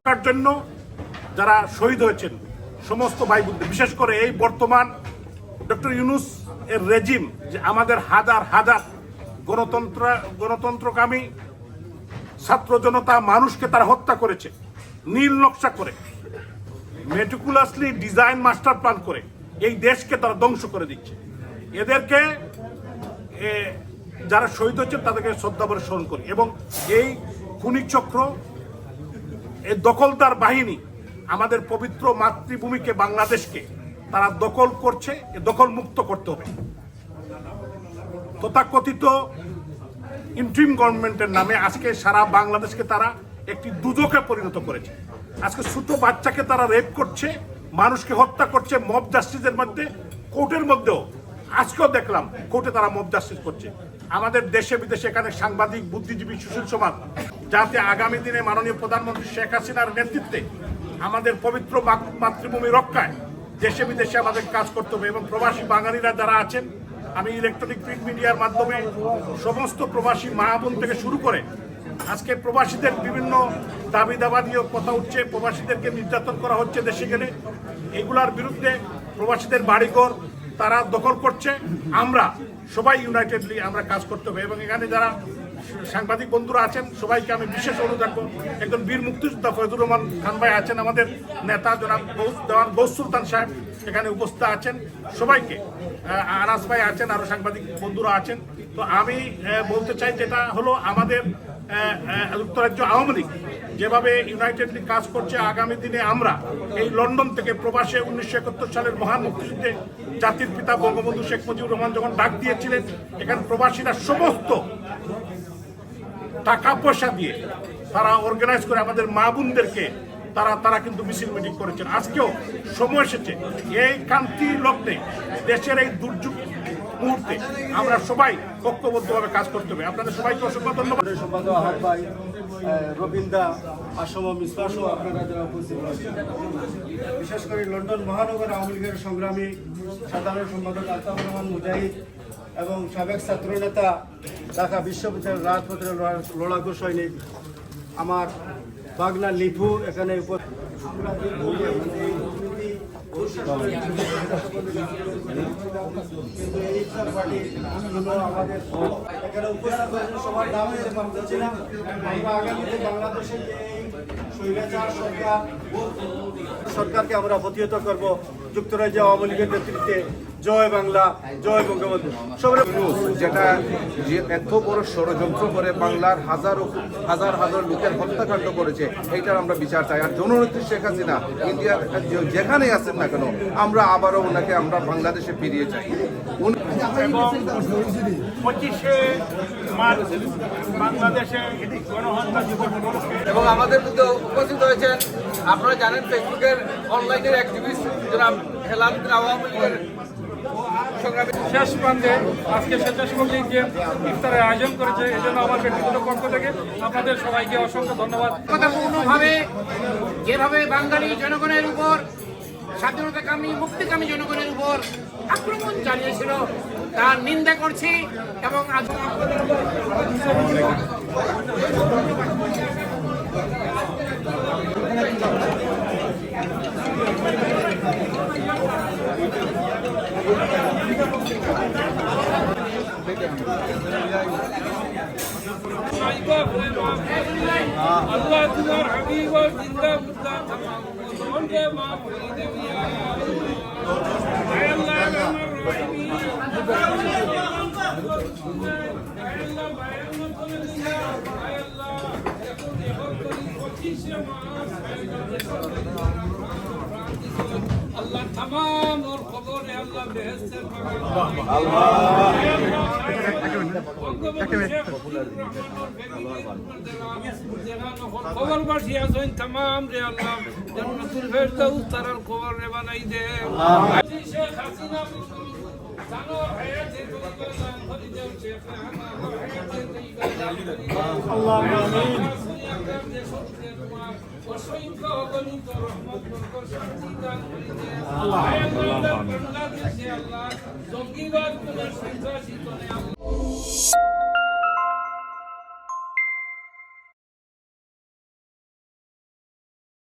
তার জন্য যারা শহীদ হয়েছেন সমস্ত ভাই বোনদের, বিশেষ করে এই বর্তমান ডক্টর ইউনূস এর রেজিম যে আমাদের হাজার হাজার গণতন্ত্রকামী ছাত্র জনতা মানুষকে তারা হত্যা করেছে, নীল নকশা করে, মেটিকুলাসলি ডিজাইন মাস্টার প্ল্যান করে এই দেশকে তারা ধ্বংস করে দিচ্ছে। এদেরকে যারা শহীদ হচ্ছেন তাদেরকে শ্রদ্ধাভরে স্মরণ করি। এবং এই খুনি চক্র, এই দখলদার বাহিনী আমাদের পবিত্র মাতৃভূমিকে, বাংলাদেশকে তারা দখল করছে, দখল মুক্ত করতে হবে। তথাকথিত ইন্ট্রিম গভর্নমেন্টের নামে আজকে সারা বাংলাদেশকে তারা একটি দুদকে পরিণত করেছে। আজকে ছোট বাচ্চাকে তারা রেপ করছে, মানুষকে হত্যা করছে মব জাস্টিসের মধ্যে, কোর্টের মধ্যেও আজকেও দেখলাম কোর্টে তারা মব জাস্টিস করছে। আমাদের দেশে বিদেশে এখানে সাংবাদিক, বুদ্ধিজীবী, সুশীল সমাজ যাতে আগামী দিনে মাননীয় প্রধানমন্ত্রী শেখ হাসিনার নেতৃত্বে আমাদের পবিত্র মাতৃভূমি রক্ষায় দেশে বিদেশে আমাদের কাজ করতে হবে। এবং প্রবাসী বাঙালিরা যারা আছেন, আমি ইলেকট্রনিক প্রিন্ট মিডিয়ার মাধ্যমে সমস্ত প্রবাসী মা বোন থেকে শুরু করে আজকে প্রবাসীদের বিভিন্ন দাবি দাবা নিয়ে কথা উঠছে, প্রবাসীদেরকে নির্যাতন করা হচ্ছে দেশে গেলে, এগুলার বিরুদ্ধে প্রবাসীদের বাড়িঘর তারা দখল করছে। আমরা সবাই ইউনাইটেডলি আমরা কাজ করতে হবে। এবং এখানে যারা সাংবাদিক বন্ধুরা আছেন সবাইকে আমি বিশেষ অনুরোধ রাখবো, একজন বীর মুক্তিযোদ্ধা ফয়জুর রহমান খান ভাই আছেন, আমাদের নেতা জনাব দেওয়ান গৌস সুলতান সাহেব এখানে উপস্থিত আছেন, সবাইকে, আনাস ভাই আছেন, আরো সাংবাদিক বন্ধুরা আছেন। তো আমি বলতে চাই যেটা হলো আমাদের যুক্তরাজ্য আওয়ামী লীগ যেভাবে ইউনাইটেডলি কাজ করছে, আগামী দিনে আমরা এই লন্ডন থেকে প্রবাসে 1971 সালের মহান মুক্তিযুদ্ধে জাতির পিতা বঙ্গবন্ধু শেখ মুজিবুর রহমান যখন ডাক দিয়েছিলেন, এখানে প্রবাসীরা সমস্ত টাকা পয়সা দিয়ে তারা অর্গানাইজ করে আমাদের মা বোনদেরকে তারা কিন্তু মিছিল মিটিং করেছেন। আজকেও সময় এসেছে এই কান্তি লগ্নে দেশের এই দুর্যোগ মুহূর্তে আমরা সবাই ঐক্যবদ্ধভাবে কাজ করতে হবে। আপনাদের সবাইকে অসংখ্য ধন্যবাদ। সম্পাদক আহাদ ভাই, রবীন্দ্রা, আসম, মিসবাসহ আপনারা যারা উপস্থিত হয়েছেন, বিশেষ করে লন্ডন মহানগর আওয়ামী লীগের সংগ্রামী সাধারণ সম্পাদক আলতাফুর রহমান মুজাহিদ এবং সাবেক ছাত্রনেতা ঢাকা বিশ্ববিদ্যালয়ের রাজপথের লড়াকু সৈনিক আমার বাগনা লিপু এখানে সরকারকে আমরা প্রতিহত করব যুক্তরাজ্য আওয়ামী লীগের নেতৃত্বে। জয় বাংলা, জয় বঙ্গবন্ধু। যেটা যে এত বড় ষড়যন্ত্র করে বাংলার হাজার হাজার লোকের হত্যাকাণ্ড করেছে, এইটার আমরা বিচার চাই। আর জননেত্রী শেখ হাসিনা ইন্ডিয়ার যেখানে আছেন না কেন, আমরা আবারও ওনাকে আমরা বাংলাদেশে ফিরিয়ে চাই। এবং 25শে মার্চ বাংলাদেশে গণহত্যা দিবস এবং আমাদের মধ্যে উপস্থিত হয়েছেন, আপনারা জানেন, ফেসবুকের অনলাইনের অ্যাক্টিভিস্ট জনাব হেলাল আওয়ামী লীগের শেষ প্রান্তে আজকে স্বেচ্ছাসেবক লীগ যে ইফতারের আয়োজন করেছে, এই জন্য আমার ব্যক্তিগত পক্ষ থেকে আপনাদের সবাইকে অসংখ্য ধন্যবাদ। কথাপূর্ণভাবে যেভাবে বাঙালি জনগণের উপর, স্বাধীনতাকামী মুক্তিকামী জনগণের উপর আক্রমণ চালিয়েছিল তার নিন্দা করছি। এবং আজ আল্লাহ তোমার হাবিব জিন্দা মুর্দা तमाम उनके माफ दे मिया अल्लाह रहमान रहीम अल्लाह बायन को दिया अल्लाह देखो कोई अल्लाह तमाम और खबर है अल्लाह बेहस्त खबर बासिया सोइन तमाम रे अल्लाह जन्नतुल फिरदौस तरल खबर रे बनाई दे शेख हसीना জানো হায়াতে তরিকা হরি দেব শেখ হায়াতে তরিকা আল্লাহ আমিন অসংখ্য অগণিত রহমত বরকত শান্তি দান করে দে আল্লাহ বাংলাদেশে আল্লাহ জঙ্গিবাদ কোন সন্ত্রাসী কোন